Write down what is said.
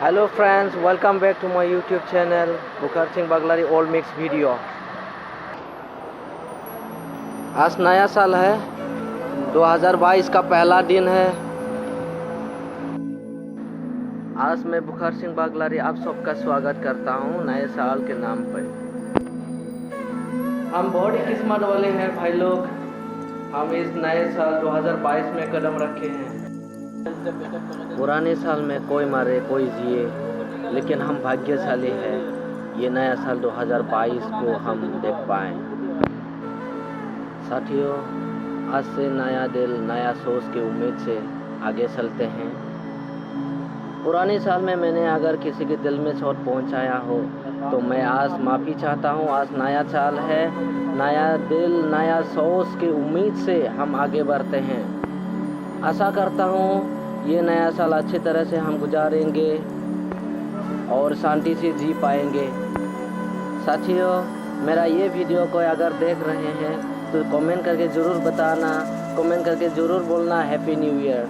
Hello friends, welcome back to my YouTube channel Bukhar Singh Bagalari all mix video. आज नया साल है, 2022 का पहला दिन है। आज मैं बुखार सिंह बागलारी आप सबका स्वागत करता हूं नए साल के नाम पर। हम बहुत ही किस्मत वाले हैं भाई लोग, हम इस नए साल 2022 में कदम रखे हैं। पुराने साल में कोई मरे कोई जिए, लेकिन हम भाग्यशाली हैं ये नया साल 2022 को हम देख पाएँ। साथियों, आज से नया दिल नया सोच की उम्मीद से आगे चलते हैं। पुराने साल में मैंने अगर किसी के दिल में चोट पहुंचाया हो तो मैं आज माफ़ी चाहता हूं। आज नया साल है, नया दिल नया सोच की उम्मीद से हम आगे बढ़ते हैं। आशा करता हूं ये नया साल अच्छी तरह से हम गुजारेंगे और शांति से जी पाएंगे। साथियों, मेरा ये वीडियो को अगर देख रहे हैं तो कमेंट करके ज़रूर बताना, कमेंट करके ज़रूर बोलना हैप्पी न्यू ईयर।